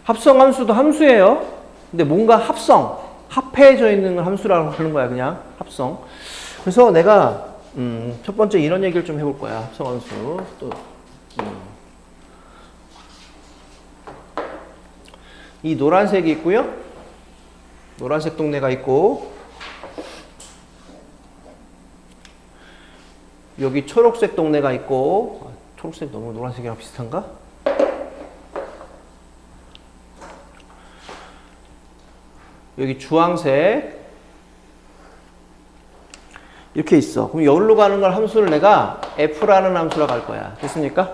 합성함수도 함수예요. 근데 뭔가 합해져 있는 함수라고 하는 거야, 그냥. 합성. 그래서 내가, 첫 번째 이런 얘기를 좀 해볼 거야. 합성함수. 또, 이 노란색이 있고요. 노란색 동네가 있고, 여기 초록색 동네가 있고, 초록색 너무 노란색이랑 비슷한가? 여기 주황색 이렇게 있어. 그럼 여기로 가는 걸 함수를 내가 f라는 함수라고 할 거야. 됐습니까?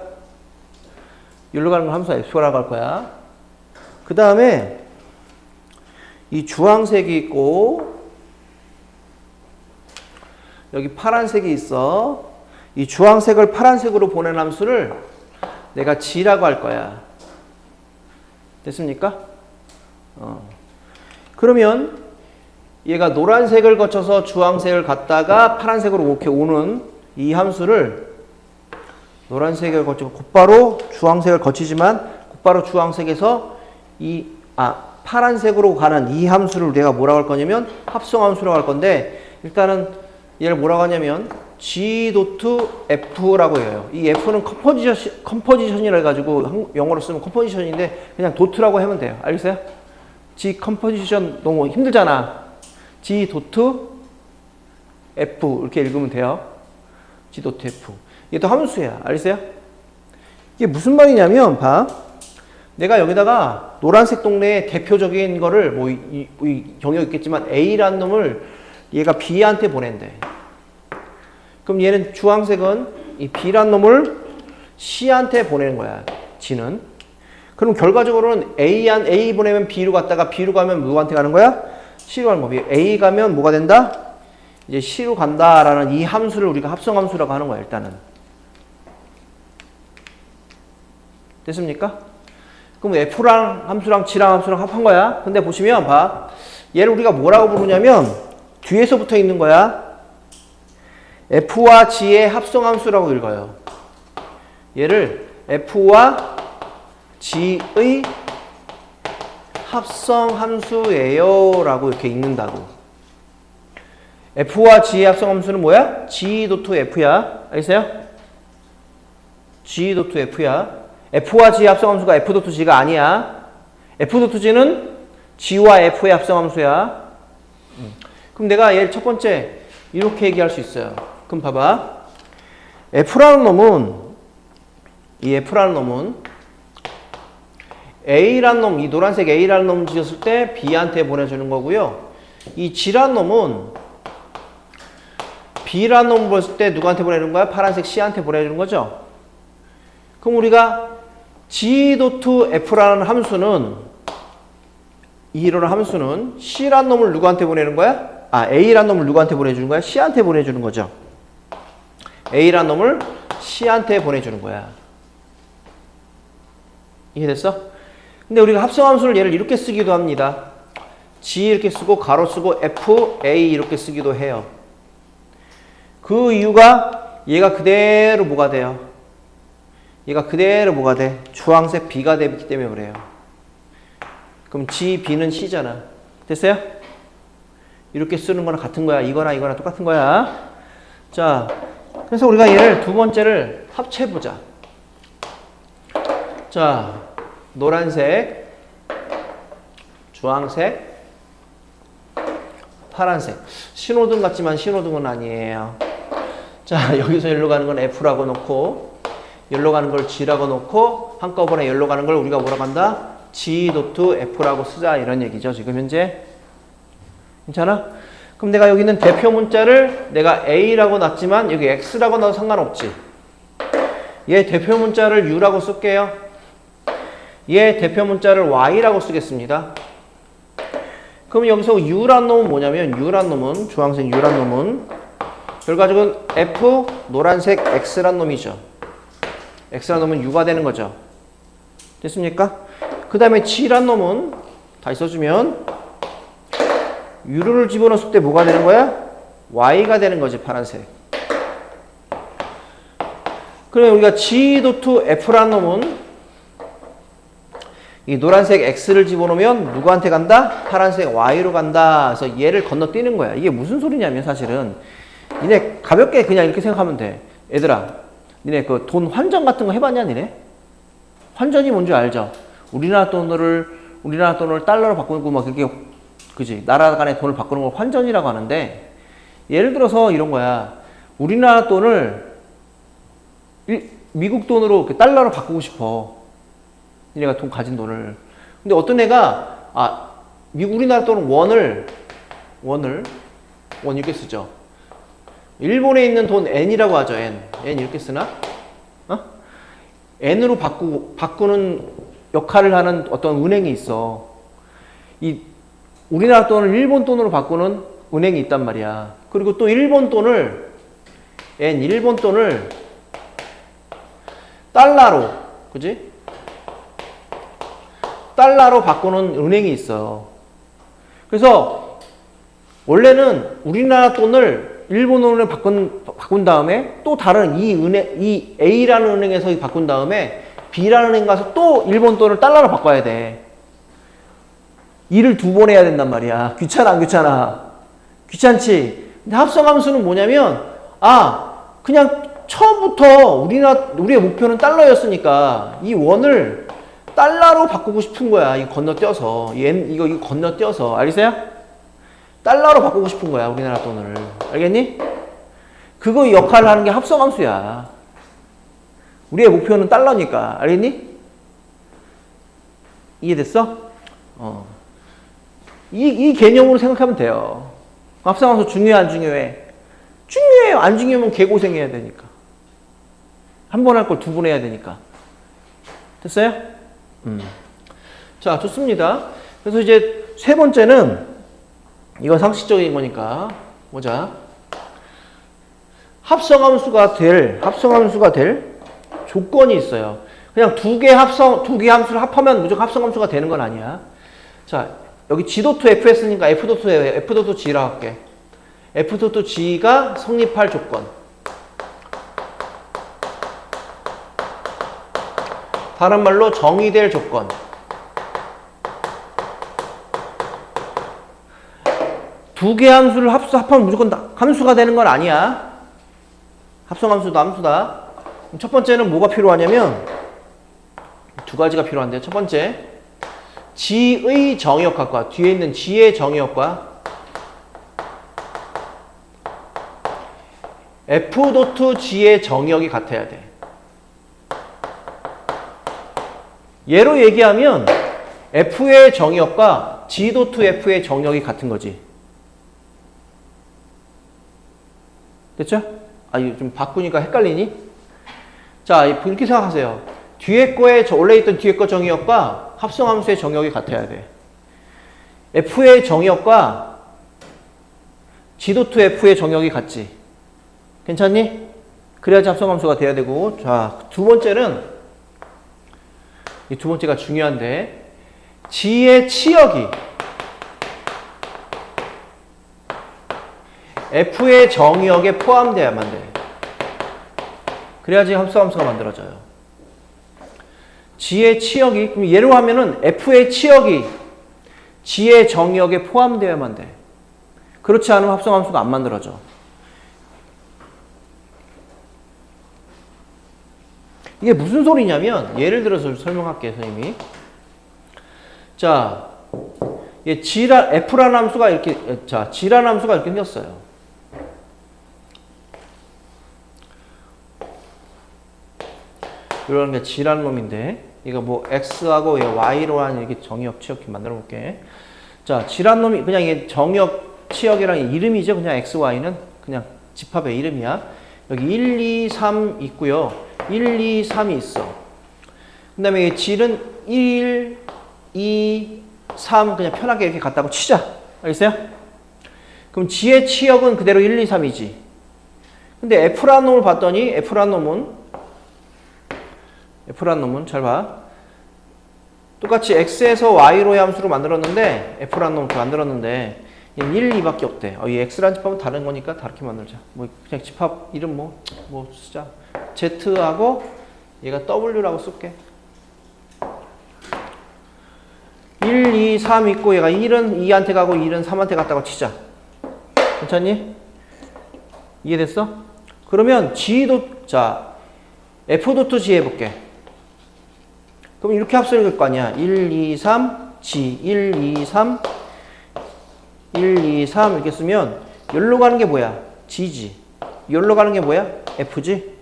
여기로 가는 걸 함수가 f라고 할 거야. 그 다음에 이 주황색이 있고 여기 파란색이 있어. 이 주황색을 파란색으로 보낸 함수를 내가 g라고 할 거야. 됐습니까? 그러면 얘가 노란색을 거쳐서 주황색을 갔다가 파란색으로 이렇게 오는 이 함수를 노란색을 거치고 곧바로 주황색을 거치지만 곧바로 주황색에서 파란색으로 가는 이 함수를 내가 뭐라고 할 거냐면 합성함수라고 할 건데 일단은 얘를 뭐라고 하냐면 G.F라고 해요. 이 F는 컴포지션이라 해가지고 영어로 쓰면 컴포지션인데 그냥 도트라고 하면 돼요. 알겠어요? G 컴포지션 너무 힘들잖아. G 도트 F 이렇게 읽으면 돼요. G 도트 F. 이게 또 함수야. 알겠어요? 이게 무슨 말이냐면 봐. 내가 여기다가 노란색 동네의 대표적인 거를 이 경역 있겠지만 A라는 놈을 얘가 B한테 보낸대. 그럼 얘는 주황색은 이 B라는 놈을 C한테 보내는 거야. G는. 그럼 결과적으로는 A 보내면 B로 갔다가 B로 가면 누구한테 가는 거야? C로 가는 거야. A 가면 뭐가 된다? 이제 C로 간다라는 이 함수를 우리가 합성함수라고 하는 거야, 일단은. 됐습니까? 그럼 F랑 함수랑 G랑 함수랑 합한 거야. 근데 보시면 봐. 얘를 우리가 뭐라고 부르냐면 뒤에서 붙어 있는 거야. F와 G의 합성함수라고 읽어요. 얘를 F와 G의 합성함수예요 라고 이렇게 읽는다고. F와 G의 합성함수는 뭐야? G.F야. 알겠어요? G.F야. F와 G의 합성함수가 F.G가 아니야. F.G는 G와 F의 합성함수야. 그럼 내가 얘를 첫 번째 이렇게 얘기할 수 있어요. 그럼 봐봐. F라는 놈은 A라는 놈, 이 노란색 A라는 놈을 지었을 때 B한테 보내주는 거고요. 이 G라는 놈은 B라는 놈을 보냈을 때 누구한테 보내는 거야? 파란색 C한테 보내주는 거죠. 그럼 우리가 G.F라는 함수는 이런 함수는 C라는 놈을 누구한테 보내는 거야? A라는 놈을 누구한테 보내주는 거야? C한테 보내주는 거죠. A라는 놈을 C한테 보내주는 거야. 이해됐어? 근데 우리가 합성함수를 얘를 이렇게 쓰기도 합니다. G 이렇게 쓰고 가로 쓰고 F, A 이렇게 쓰기도 해요. 그 이유가 얘가 그대로 뭐가 돼요? 얘가 그대로 뭐가 돼? 주황색 B가 되기 때문에 그래요. 그럼 G, B는 C잖아. 됐어요? 이렇게 쓰는 거랑 같은 거야. 이거나 똑같은 거야. 자, 그래서 우리가 얘를 두 번째를 합쳐보자. 자, 노란색, 주황색, 파란색. 신호등 같지만 신호등은 아니에요. 자, 여기서 여기로 가는 건 F라고 놓고 여기로 가는 걸 G라고 놓고 한꺼번에 여기로 가는 걸 우리가 뭐라고 한다? G.F라고 쓰자 이런 얘기죠. 지금 현재. 괜찮아? 그럼 내가 여기 있는 대표 문자를 내가 A라고 놨지만 여기 X라고 놔도 상관없지. 얘 대표 문자를 U라고 쓸게요. 얘 대표 문자를 Y라고 쓰겠습니다. 그럼 여기서 U란 놈은 뭐냐면 U란 놈은 주황색 U란 놈은 결과적으로 F 노란색 X란 놈이죠. X란 놈은 U가 되는 거죠. 됐습니까? 그 다음에 G란 놈은 다시 써주면 U를 집어넣었을 때 뭐가 되는 거야? Y가 되는 거지, 파란색. 그럼 우리가 G.F라는 놈은 이 노란색 X를 집어넣으면 누구한테 간다? 파란색 Y로 간다. 그래서 얘를 건너뛰는 거야. 이게 무슨 소리냐면 사실은 니네 가볍게 그냥 이렇게 생각하면 돼. 얘들아, 니네 그 돈 환전 같은 거 해봤냐, 니네? 환전이 뭔지 알죠? 우리나라 돈을 달러로 바꾸고 막 그렇게, 그지? 나라 간의 돈을 바꾸는 걸 환전이라고 하는데, 예를 들어서 이런 거야. 우리나라 돈을 미국 돈으로 달러로 바꾸고 싶어. 니네가 돈 가진 돈을. 근데 어떤 애가 우리나라 돈은 원 이렇게 쓰죠. 일본에 있는 돈 N이라고 하죠. N 이렇게 쓰나? N으로 바꾸는 역할을 하는 어떤 은행이 있어. 이 우리나라 돈을 일본 돈으로 바꾸는 은행이 있단 말이야. 그리고 또 일본 돈을 달러로, 그지? 달러로 바꾸는 은행이 있어. 그래서 원래는 우리나라 돈을 일본 돈으로 바꾼 다음에 또 다른 이 A라는 은행에서 바꾼 다음에 B라는 은행 가서 또 일본 돈을 달러로 바꿔야 돼. 일을 2번 해야 된단 말이야. 귀찮아, 안 귀찮아? 귀찮지? 근데 합성함수는 뭐냐면, 그냥 처음부터 우리의 목표는 달러였으니까 이 원을 달러로 바꾸고 싶은 거야. 이거 건너뛰어서. 이거 건너뛰어서. 알겠어요? 달러로 바꾸고 싶은 거야. 우리나라 돈을. 알겠니? 그거 역할을 하는 게 합성함수야. 우리의 목표는 달러니까. 알겠니? 이해됐어? 이 개념으로 생각하면 돼요. 합성함수 중요해, 안 중요해? 중요해요. 안 중요하면 개고생해야 되니까. 한 번 할 걸 2번 해야 되니까. 됐어요? 자, 좋습니다. 그래서 이제 세 번째는 이건 상식적인 거니까 보자. 합성함수가 될 조건이 있어요. 그냥 두 개 함수를 합하면 무조건 합성함수가 되는 건 아니야. 자, 여기 G.to F였으니까 F.to G라고 할게. F.to G가 성립할 조건. 다른 말로 정의될 조건. 두 개 함수를 합하면 무조건 함수가 되는 건 아니야. 합성함수도 함수다. 첫 번째는 뭐가 필요하냐면 2가지가 필요한데요. 첫 번째, G의 정의역학과, 뒤에 있는 G의 정의역과 F.G의 정의역이 같아야 돼. 예로 얘기하면 F의 정의역과 G.F의 정의역이 같은 거지. 됐죠? 이거 좀 바꾸니까 헷갈리니? 자, 이렇게 생각하세요. 뒤에 거에, 원래 있던 뒤에 거 정의역과 합성함수의 정의역이 같아야 돼. F의 정의역과 G.F의 정의역이 같지. 괜찮니? 그래야지 합성함수가 돼야 되고. 자, 두 번째는, 이 두 번째가 중요한데, G의 치역이 F의 정의역에 포함되어야만 돼. 그래야지 합성함수가 만들어져요. G의 치역이, 그럼 예로 하면은 F의 치역이 G의 정의역에 포함되어야만 돼. 그렇지 않으면 합성함수가 안 만들어져. 이게 무슨 소리냐면, 예를 들어서 설명할게요, 선생님이. 자, F라는 함수가 이렇게, G라는 함수가 이렇게 생겼어요. 이런 게 G라는 놈인데, 이거 뭐 X하고 Y로 한 이렇게 정의역, 치역 만들어 볼게. 자, G라는 놈이 그냥 이게 정의역, 치역이랑 이름이죠. 그냥 X, Y는 그냥 집합의 이름이야. 여기 1, 2, 3 있고요. 1, 2, 3이 있어. 그 다음에 G는 1, 2, 3 그냥 편하게 이렇게 갖다고 치자. 알겠어요? 그럼 G의 치역은 그대로 1, 2, 3이지. 근데 F라는 놈을 봤더니 F라는 놈은 잘 봐. 똑같이 X에서 Y로의 함수로 만들었는데 F라는 놈을 만들었는데 얘는 1, 2밖에 없대. 이 X라는 집합은 다른 거니까 다르게 만들자. 뭐 그냥 집합 이름 뭐 쓰자. Z하고 얘가 W라고 쓸게. 1, 2, 3 있고 얘가 1은 2한테 가고 1은 3한테 갔다고 치자. 괜찮니? 이해됐어? 그러면 G도, 자, F도 G 해볼게. 그럼 이렇게 합성이 될 거 아니야. 1, 2, 3, G. 1, 2, 3, 1, 2, 3 이렇게 쓰면 여기로 가는 게 뭐야? G지. 여기로 가는 게 뭐야? F지.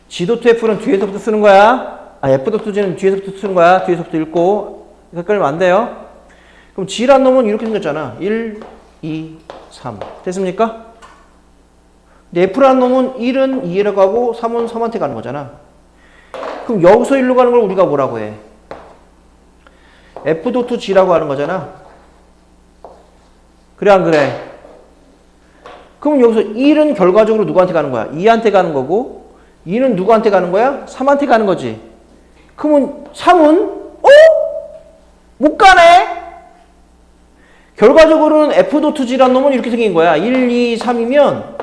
G도 F는 뒤에서부터 쓰는 거야. F도 G는 뒤에서부터 쓰는 거야. 뒤에서부터 읽고. 헷갈리면 안 돼요. 그럼 G란 놈은 이렇게 생겼잖아. 1, 2, 3. 됐습니까? 근데 F라는 놈은 1은 2로 가고 3은 3한테 가는 거잖아. 그럼 여기서 1로 가는 걸 우리가 뭐라고 해? F.G라고 하는 거잖아. 그래 안 그래? 그럼 여기서 1은 결과적으로 누구한테 가는 거야? 2한테 가는 거고 2는 누구한테 가는 거야? 3한테 가는 거지. 그러면 3은 못 가네? 결과적으로는 F.G라는 놈은 이렇게 생긴 거야. 1, 2, 3이면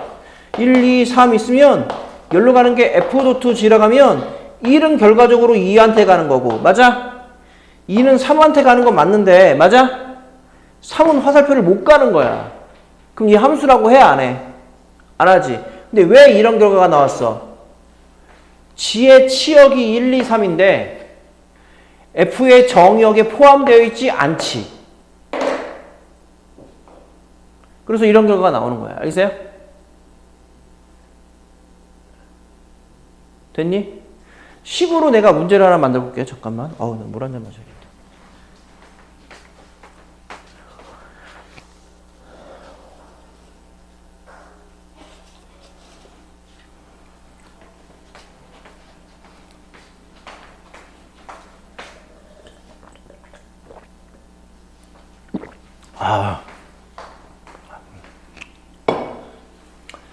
1, 2, 3 있으면 여기로 가는 게 F.G라고 하면 1은 결과적으로 2한테 가는 거고 맞아? 2는 3한테 가는 건 맞는데 맞아? 3은 화살표를 못 가는 거야. 그럼 이 함수라고 해 안 해? 안 하지. 근데 왜 이런 결과가 나왔어? G의 치역이 1, 2, 3인데 F의 정역에 포함되어 있지 않지. 그래서 이런 결과가 나오는 거야. 알겠어요? 됐니? 식으로 내가 문제를 하나 만들어 볼게요. 잠깐만. 나 물 한 잔 마셔야겠다.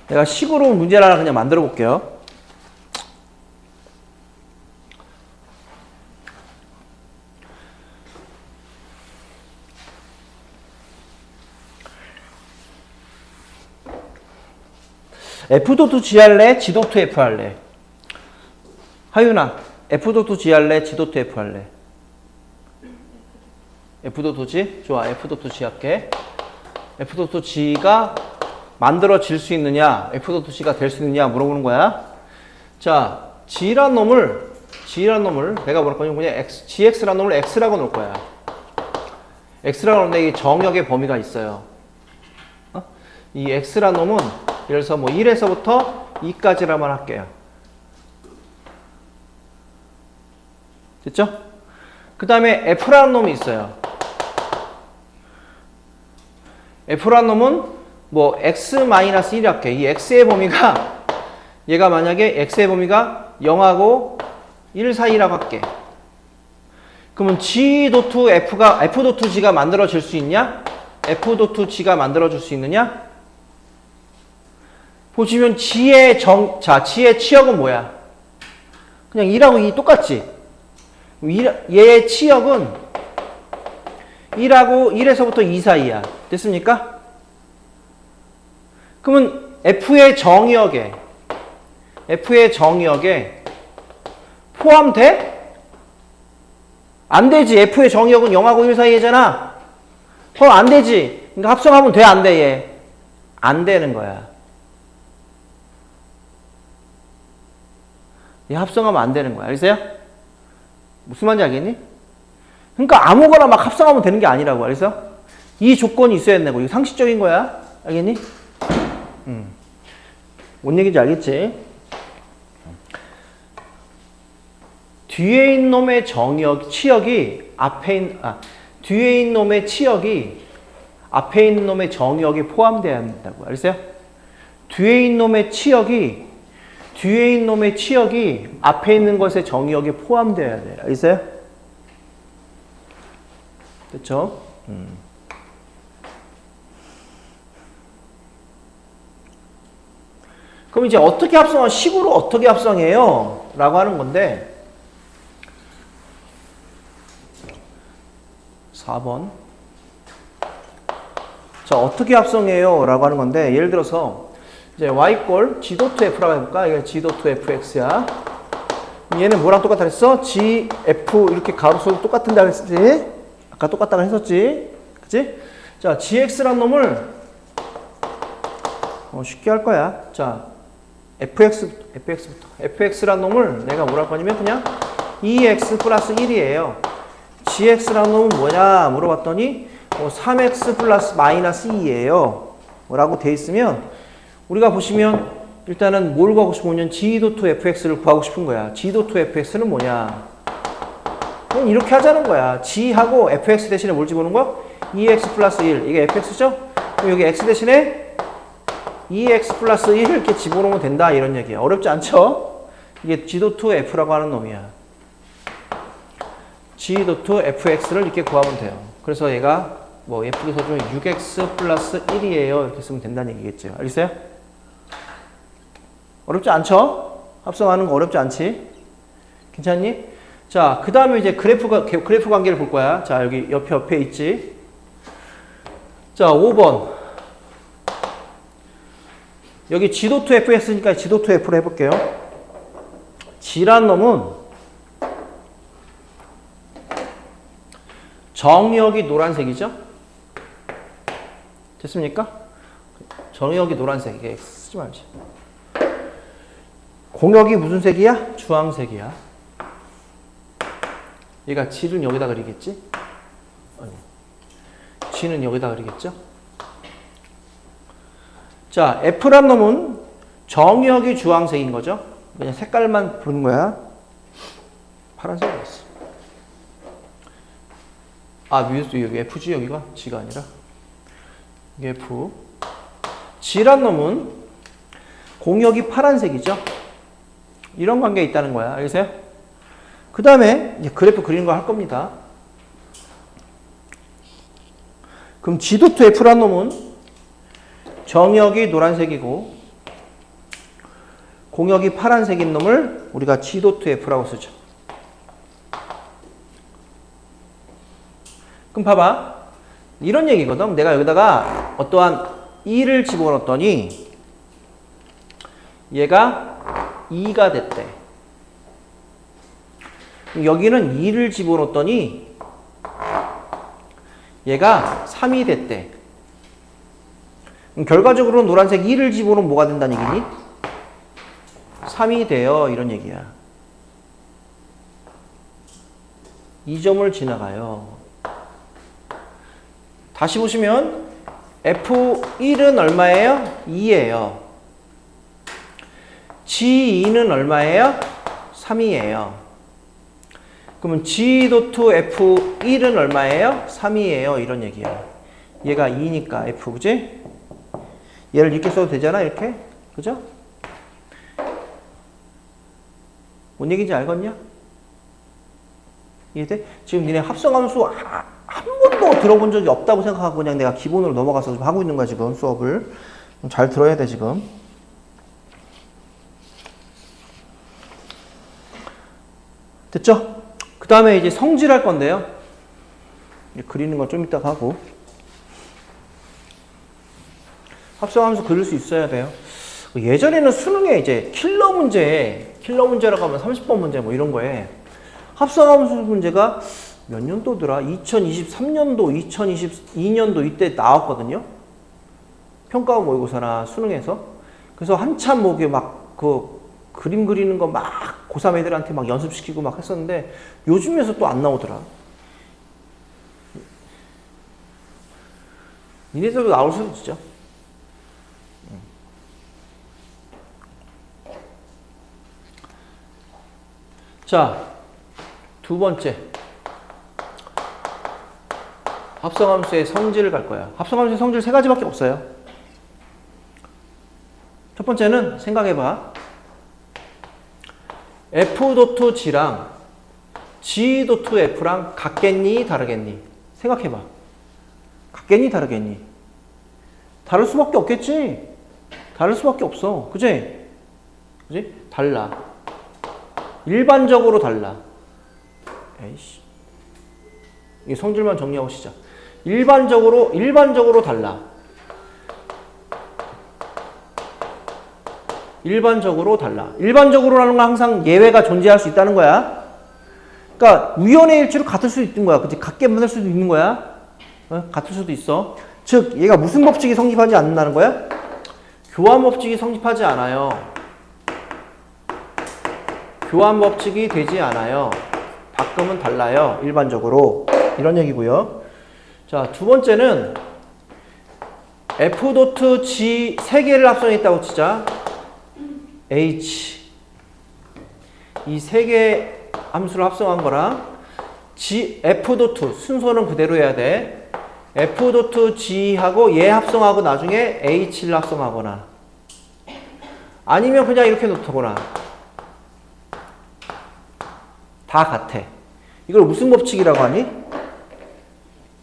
내가 식으로 문제를 하나 그냥 만들어 볼게요. F.G 할래? G.F 할래? 하윤아, F.G 할래? G.F 할래? F.G? 좋아, F.G 할게. F.G가 만들어질 수 있느냐, F.G가 될 수 있느냐 물어보는 거야. 자, G란 놈을 내가 뭐랄 거냐, 그냥 GX란 놈을 X라고 놓을 거야. X라고 놓는데 이 정역의 범위가 있어요. 이 X란 놈은 예를 들어서 뭐 1에서부터 2까지라만 할게요. 됐죠? 그 다음에 F라는 놈이 있어요. F라는 놈은 뭐 X-1 할게. 이 X의 범위가 얘가 만약에 X의 범위가 0하고 1 사이라고 할게. 그러면 G.F가 F.G가 만들어질 수 있냐? F.G가 만들어질 수 있느냐? 보시면 G의 G의 치역은 뭐야? 그냥 2하고 2 똑같지? 얘의 치역은 1하고 1에서부터 2 사이야. 됐습니까? 그러면 F의 정역에 포함돼? 안 되지. F의 정역은 0하고 1 사이잖아. 그럼 안 되지. 그러니까 합성하면 돼, 안 돼, 얘? 안 되는 거야. 얘 합성하면 안 되는 거야. 알겠어요? 무슨 말인지 알겠니? 그러니까 아무거나 막 합성하면 되는 게 아니라고. 알겠어? 이 조건이 있어야 된다고. 이거 상식적인 거야. 알겠니? 뭔 얘기인지 알겠지? 뒤에 있는 놈의 치역이 뒤에 있는 놈의 치역이 앞에 있는 놈의 정역에 포함되어야 한다고. 알겠어요? 뒤에 있는 놈의 치역이 앞에 있는 것의 정역에 포함되어야 돼. 알겠어요? 됐죠? 그럼 이제 어떻게 식으로 어떻게 합성해요? 라고 하는 건데 4번. 자, 어떻게 합성해요? 라고 하는 건데 예를 들어서 이제 y G.F라고 해볼까? 이게 G.Fx야. 얘는 뭐랑 똑같다 그랬어? GF 이렇게 가로수 똑같은데 그랬지? 아까 똑같다고 했었지? 그치? 자, gx란 놈을 쉽게 할 거야. 자, fx란 놈을 내가 뭐라 할 거냐면 그냥 2x 플러스 1이에요. gx란 놈은 뭐냐 물어봤더니 3x 플러스 마이너스 2예요. 뭐라고 돼 있으면 우리가 보시면 일단은 뭘 구하고 싶으면 g.to fx를 구하고 싶은 거야. g.to fx는 뭐냐? 그럼 이렇게 하자는 거야. g하고 fx 대신에 뭘 집어넣은 거야? 2x 플러스 1. 이게 fx죠? 그럼 여기 x 대신에 2x 플러스 1을 이렇게 집어넣으면 된다. 이런 얘기야. 어렵지 않죠? 이게 g.to f라고 하는 놈이야. g.to fx를 이렇게 구하면 돼요. 그래서 얘가 뭐 예쁘게 써주면 6x 플러스 1이에요. 이렇게 쓰면 된다는 얘기겠죠. 알겠어요? 어렵지 않죠? 합성하는 거 어렵지 않지? 괜찮니? 자, 그 다음에 이제 그래프 관계를 볼 거야. 자, 여기 옆에 있지. 자, 5번. 여기 g.to fx니까 g.to f로 해볼게요. g란 놈은 정역이 노란색이죠? 됐습니까? 정역이 노란색. 이게 쓰지 말지. 공역이 무슨 색이야? 주황색이야. 얘가 g는 여기다 그리겠지? 아니, g는 여기다 그리겠죠? 자, f란 놈은 정역이 주황색인 거죠? 그냥 색깔만 부른 거야. 파란색이었어. 아, 위에서 여기 f지, 여기가 g가 아니라. 이게 f. g란 놈은 공역이 파란색이죠? 이런 관계가 있다는 거야. 알겠어요? 그 다음에 이제 그래프 그리는 거 할 겁니다. 그럼 g.to f란 놈은 정역이 노란색이고 공역이 파란색인 놈을 우리가 g.to f라고 쓰죠. 그럼 봐봐. 이런 얘기거든. 내가 여기다가 어떠한 2를 집어넣었더니 얘가 2가 됐대. 여기는 2를 집어넣었더니 얘가 3이 됐대. 결과적으로 노란색 2를 집어넣으면 뭐가 된다는 얘기니? 3이 돼요. 이런 얘기야. 이 점을 지나가요. 다시 보시면 F1은 얼마예요? 2예요. G2는 얼마예요? 3이에요. 그러면 G.to F1은 얼마예요? 3이에요. 이런 얘기야. 얘가 2니까 F, 그지? 얘를 이렇게 써도 되잖아, 이렇게. 그죠? 뭔 얘기인지 알겠냐? 이해돼? 지금 니네 합성함수 한 번도 들어본 적이 없다고 생각하고 그냥 내가 기본으로 넘어가서 좀 하고 있는 거야, 지금 수업을. 잘 들어야 돼, 지금. 됐죠? 그 다음에 이제 성질할 건데요. 그리는 건 좀 이따가 하고. 합성함수 그릴 수 있어야 돼요. 예전에는 수능에 이제 킬러 문제라고 하면 30번 문제 뭐 이런 거에 합성함수 문제가 몇 년도더라? 2023년도, 2022년도 이때 나왔거든요. 평가원 모의고사나 수능에서. 그래서 한참 뭐 이게 막 그 그림 그리는 거 막 고3 애들한테 막 연습시키고 막 했었는데 요즘에서 또 안 나오더라. 니네들도 나올 수도 있죠. 자, 두 번째. 합성함수의 성질을 갈 거야. 합성함수의 성질 세 가지밖에 없어요. 첫 번째는 생각해봐. F.G랑 G.to F랑 같겠니? 다르겠니? 생각해봐. 같겠니? 다르겠니? 다를 수밖에 없겠지? 다를 수밖에 없어. 그지? 그지? 달라. 일반적으로 달라. 에이씨. 이 성질만 정리하고 시작. 일반적으로 달라. 일반적으로라는 건 항상 예외가 존재할 수 있다는 거야. 그러니까 우연의 일치로 같을 수도 있는 거야. 그치? 같게 만들 수도 있는 거야. 같을 수도 있어. 즉 얘가 무슨 법칙이 성립하지 않는다는 거야? 교환 법칙이 성립하지 않아요. 교환 법칙이 되지 않아요. 바꾸면 달라요. 일반적으로. 이런 얘기고요. 자, 두 번째는 F.G 세 개를 합성했다고 치자. H 이 세 개 함수를 합성한 거랑 G, F. 순서는 그대로 해야 돼. F.G하고 얘 합성하고 나중에 H를 합성하거나 아니면 그냥 이렇게 놓거나 다 같아. 이걸 무슨 법칙이라고 하니?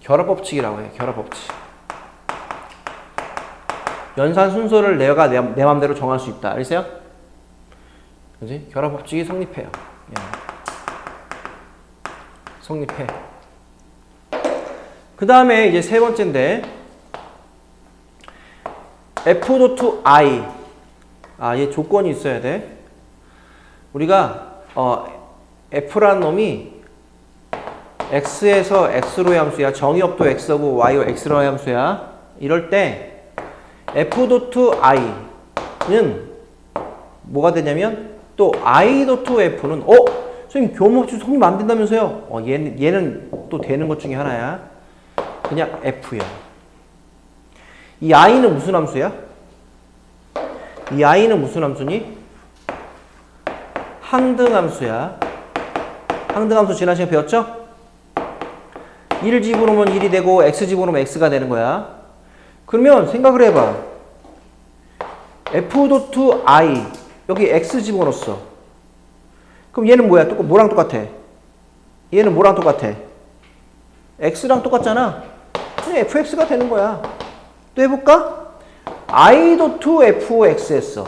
결합 법칙이라고 해. 결합 법칙. 연산 순서를 내가 내 맘대로 정할 수 있다. 알겠어요? 그지? 결합 법칙이 성립해요. 성립해. 그 다음에 이제 세 번째인데 F.I 얘 조건이 있어야 돼. 우리가 F라는 놈이 X에서 X로의 함수야. 정의역도 X고 Y가 X로의 함수야. 이럴 때 F.I는 뭐가 되냐면 또 I.F는 선생님 교환법칙 성립 안 된다면서요? 얘는 또 되는 것 중에 하나야. 그냥 F야. 이 I는 무슨 함수야? 이 I는 무슨 함수니? 항등함수야. 항등함수 지난 시간에 배웠죠? 1 집어넣으면 1이 되고 X 집어넣으면 X가 되는 거야. 그러면 생각을 해봐. F.I 여기 X 집어넣었어. 그럼 얘는 뭐야? 뭐랑 똑같아? 얘는 뭐랑 똑같아? X랑 똑같잖아. 그냥 fx가 되는 거야. 또 해볼까? I.F.X 했어.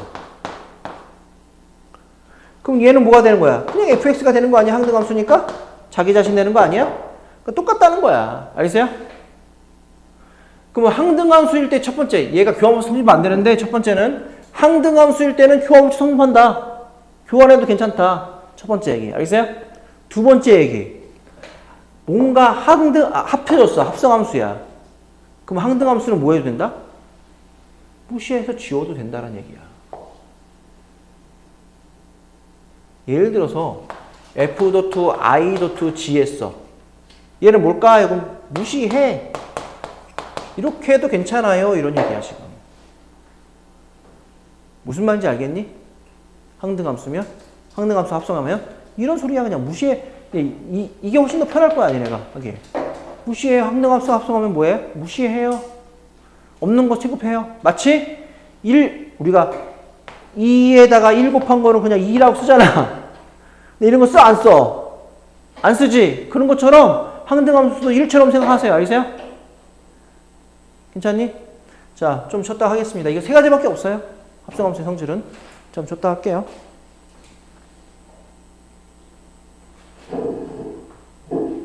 그럼 얘는 뭐가 되는 거야? 그냥 fx가 되는 거 아니야? 항등함수니까? 자기 자신 되는 거 아니야? 그러니까 똑같다는 거야. 알겠어요? 그러면 항등함수일 때 첫 번째, 얘가 교환법칙 성립 안 되는데 첫 번째는 항등함수일 때는 교환법칙 성립한다. 교환해도 괜찮다. 첫 번째 얘기. 알겠어요? 두 번째 얘기. 뭔가 합쳐졌어. 합성함수야. 그럼 항등함수는 뭐 해도 된다? 무시해서 지워도 된다는 얘기야. 예를 들어서 F.I.G 했어. 얘는 뭘까? 이거 무시해. 이렇게 해도 괜찮아요. 이런 얘기야 지금. 무슨 말인지 알겠니? 항등함수면? 항등함수 합성하면? 이런 소리야. 그냥 무시해. 이게 훨씬 더 편할 거야 얘네가 하기에. 무시해. 항등함수 합성하면 뭐해? 무시해요. 없는 거 취급해요. 마치 우리가 2에다가 1 곱한 거는 그냥 2라고 쓰잖아. 근데 이런 거 써? 안 써? 안 쓰지? 그런 것처럼 항등함수도 1처럼 생각하세요. 알겠어요? 괜찮니? 자, 좀 쉬었다 하겠습니다. 이거 세 가지밖에 없어요. 합성함수의 성질은. 좀 쉬었다 할게요.